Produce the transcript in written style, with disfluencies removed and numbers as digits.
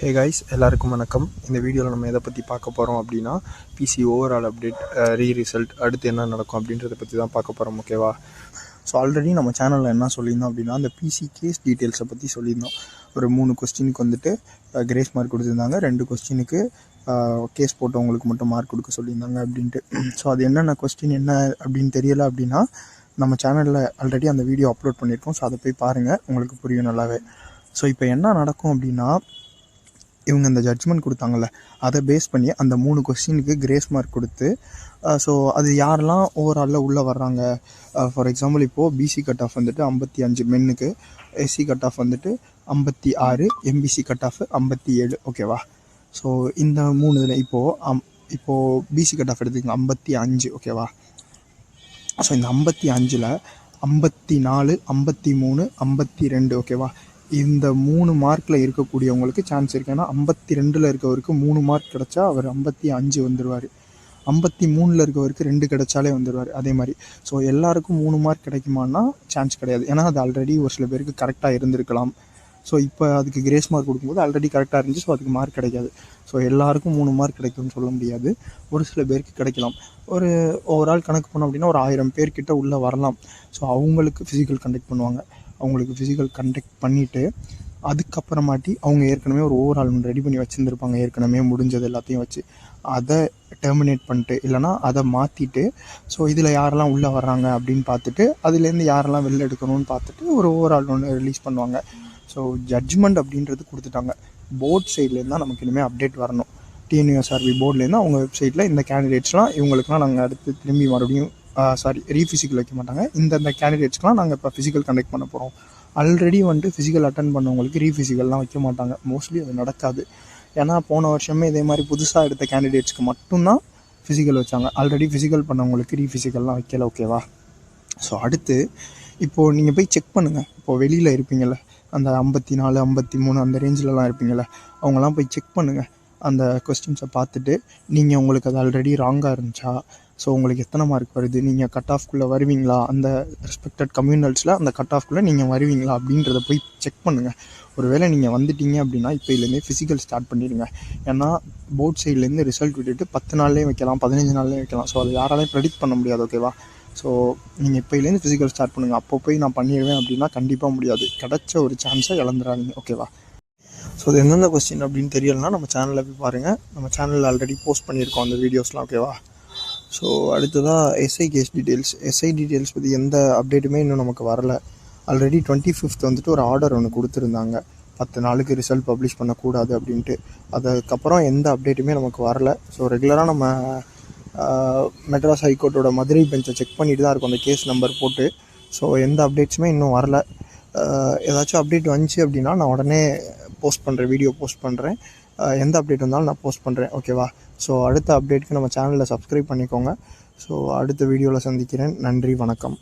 Hey guys, எல்லாருக்கும் வணக்கம். இந்த வீடியோவில் நம்ம எதை பற்றி பார்க்க போகிறோம் அப்படின்னா, பிசி ஓவரால் அப்டேட், ரிசல்ட், அடுத்து என்ன நடக்கும் அப்படின்றத பற்றி தான் பார்க்க போகிறோம். ஓகேவா? ஸோ ஆல்ரெடி நம்ம சேனலில் என்ன சொல்லியிருந்தோம் அப்படின்னா, அந்த பிசி கேஸ் டீட்டெயில்ஸை பற்றி சொல்லியிருந்தோம். ஒரு 3 கொஸ்டினுக்கு வந்துட்டு கிரேஸ் மார்க் கொடுத்துருந்தாங்க, 2 கொஸ்டினுக்கு கேஸ் போட்டவங்களுக்கு மட்டும் மார்க் கொடுக்க சொல்லியிருந்தாங்க அப்படின்ட்டு. ஸோ அது என்னென்ன கொஸ்டின் என்ன அப்படின்னு தெரியலை அப்படின்னா, நம்ம சேனலில் ஆல்ரெடி அந்த வீடியோ அப்லோட் பண்ணியிருக்கோம். ஸோ அதை போய் பாருங்கள், உங்களுக்கு புரியும் நல்லாவே. ஸோ இப்போ என்ன நடக்கும் அப்படின்னா, இவங்க இந்த ஜட்ஜ்மெண்ட் கொடுத்தாங்கல்ல, அதை பேஸ் பண்ணி அந்த 3 கொஸ்டினுக்கு கிரேஸ் மார்க் கொடுத்து, ஸோ அது யாரெல்லாம் ஓவராலில் உள்ளே வர்றாங்க. ஃபார் எக்ஸாம்பிள், இப்போது பிசி கட் ஆஃப் வந்துட்டு 55 மென்னுக்கு, எஸ்சி கட் ஆஃப் வந்துட்டு 56, எம்பிசி கட் ஆஃப் 57. ஓகேவா? ஸோ இந்த 3 இதில் இப்போது பிசி கட் ஆஃப் எடுத்துக்கோங்க 55. ஓகேவா? ஸோ இந்த 55ல் 54, 53, 52. ஓகேவா? இந்த 3 மார்க்கில் இருக்கக்கூடியவங்களுக்கு சான்ஸ் இருக்குது. ஏன்னா 52ல் இருக்கவருக்கு 3 மார்க் கிடச்சா அவர் 55 வந்துடுவார். 53ல் இருக்கவருக்கு 2 கிடச்சாலே வந்துடுவார். அதே மாதிரி ஸோ எல்லாருக்கும் 3 மார்க் கிடைக்குமான்னா சான்ஸ் கிடையாது. ஏன்னா அது ஆல்ரெடி ஒரு சில பேருக்கு கரெக்டாக இருந்திருக்கலாம். ஸோ இப்போ அதுக்கு கிரேஸ் மார்க் கொடுக்கும்போது ஆல்ரெடி கரெக்டாக இருந்துச்சு. ஸோ அதுக்கு மார்க் கிடைக்காது. ஸோ எல்லாருக்கும் 3 மார்க் கிடைக்கும்னு சொல்ல முடியாது. ஒரு சில பேருக்கு கிடைக்கலாம். ஒரு ஓவரால் கணக்கு பண்ணோம் அப்படின்னா ஒரு 1000 பேர்கிட்ட உள்ளே வரலாம். ஸோ அவங்களுக்கு ஃபிசிக்கல் கண்டக்ட் பண்ணுவாங்க. அவங்களுக்கு ஃபிசிக்கல் கண்டக்ட் பண்ணிவிட்டு அதுக்கப்புறமாட்டி அவங்க ஏற்கனவே ஒரு ஓவரால் ரெடி பண்ணி வச்சுருந்துருப்பாங்க. ஏற்கனவே முடிஞ்சது எல்லாத்தையும் வச்சு அதை டெர்மினேட் பண்ணிட்டு, இல்லைனா அதை மாற்றிட்டு, ஸோ இதில் யாரெல்லாம் உள்ளே வர்றாங்க அப்படின்னு பார்த்துட்டு, அதுலேருந்து யாரெல்லாம் வெளில எடுக்கணும்னு பார்த்துட்டு ஒரு ஓவரால் ஒன்று ரிலீஸ் பண்ணுவாங்க. ஸோ ஜட்ஜ்மெண்ட் அப்படின்றது கொடுத்துட்டாங்க. போர்ட் சைட்லேருந்து தான் நமக்கு இனிமேல் அப்டேட் வரணும். டிஎன்யூஎஸ்ஆர்பி போர்ட்லேருந்து அவங்க வெப்சைட்டில் இந்த கேண்டிடேட்ஸ்லாம் இவங்களுக்குலாம் நாங்கள் அடுத்து திரும்பி மறுபடியும் ரீஃபிசிக்கல் வைக்க மாட்டாங்க. இந்த கேண்டிடேட்ஸ்க்கெலாம் நாங்கள் இப்போ ஃபிசிக்கல் கண்டக்ட் பண்ண போகிறோம். ஆல்ரெடி வந்துட்டு ஃபிசிக்கல் அட்டன் பண்ணவங்களுக்கு ரீஃபிசிக்கல்லாம் வைக்க மாட்டாங்க. மோஸ்ட்லி அது நடக்காது. ஏன்னா போன வருஷமே இதே மாதிரி புதுசாக எடுத்த கேண்டிடேட்ஸ்க்கு மட்டும்தான் ஃபிசிக்கல் வச்சாங்க. ஆல்ரெடி ஃபிசிக்கல் பண்ணவங்களுக்கு ரீஃபிசிக்கல்லாம் வைக்கல. ஓகேவா? ஸோ அடுத்து இப்போது நீங்கள் போய் செக் பண்ணுங்கள். இப்போது வெளியில் இருப்பீங்கள்ல, அந்த 54, 53 அந்த ரேஞ்சிலலாம் இருப்பீங்கள்ல, அவங்களாம் போய் செக் பண்ணுங்கள். அந்த கொஸ்டின்ஸை பார்த்துட்டு நீங்கள் உங்களுக்கு அது ஆல்ரெடி ராங்காக இருந்துச்சா, ஸோ உங்களுக்கு எத்தனை மார்க் வருது, நீங்கள் கட் ஆஃப்குள்ளே வருவீங்களா, அந்த ரெஸ்பெக்டட் கம்யூனல்ஸில் அந்த கட் ஆஃப்குள்ளே நீங்கள் வருவீங்களா அப்படின்றத போய் செக் பண்ணுங்கள். ஒருவேளை நீங்கள் வந்துட்டீங்க அப்படின்னா இப்போலேருந்தே ஃபிசிக்கல் ஸ்டார்ட் பண்ணிடுங்க. ஏன்னா போர்ட் சைட்லேருந்து ரிசல்ட் விட்டுட்டு 10 நாள்லேயும் வைக்கலாம், 15 நாள்லேயும் வைக்கலாம். ஸோ அது யாராலையும் ப்ரெடிக்ட் பண்ண முடியாது. ஓகேவா? ஸோ நீங்கள் இப்போலேருந்து ஃபிசிக்கல் ஸ்டார்ட் பண்ணுங்கள். அப்போ போய் நான் பண்ணிடுவேன் அப்படின்னா கண்டிப்பாக முடியாது. கிடச்ச ஒரு சான்ஸை இழந்துடாதீங்க. ஓகேவா? ஸோ அது எந்தெந்த கொஸ்டின் அப்படின்னு தெரியலைன்னா நம்ம சேனலில் போய் பாருங்கள். நம்ம சேனலில் ஆல்ரெடி போஸ்ட் பண்ணியிருக்கோம் அந்த வீடியோஸ்லாம். ஓகேவா? ஸோ அடுத்ததாக SI case details. SI details பற்றி எந்த அப்டேட்டுமே இன்னும் நமக்கு வரல. ஆல்ரெடி 25th வந்துட்டு ஒரு ஆர்டர் ஒன்று கொடுத்துருந்தாங்க, 10 நாளுக்கு ரிசல்ட் பப்ளிஷ் பண்ணக்கூடாது அப்படின்ட்டு. அதுக்கப்புறம் எந்த அப்டேட்டுமே நமக்கு வரல. ஸோ ரெகுலராக நம்ம மெட்ராஸ் ஹைகோர்ட்டோட மதுரை பெஞ்சை செக் பண்ணிட்டு தான் இருக்கும் அந்த கேஸ் நம்பர் போட்டு. ஸோ எந்த அப்டேட்ஸுமே இன்னும் வரல. ஏதாச்சும் அப்டேட் வந்துச்சு அப்படின்னா நான் உடனே போஸ்ட் பண்ணுறேன், வீடியோ போஸ்ட் பண்ணுறேன். எந்த அப்டேட் வந்தாலும் நான் போஸ்ட் பண்ணுறேன். ஓகேவா? ஸோ அடுத்த அப்டேட்டுக்கு நம்ம சேனலில் சப்ஸ்கிரைப் பண்ணிக்கோங்க. ஸோ அடுத்த வீடியோவில் சந்திக்கிறேன். நன்றி, வணக்கம்.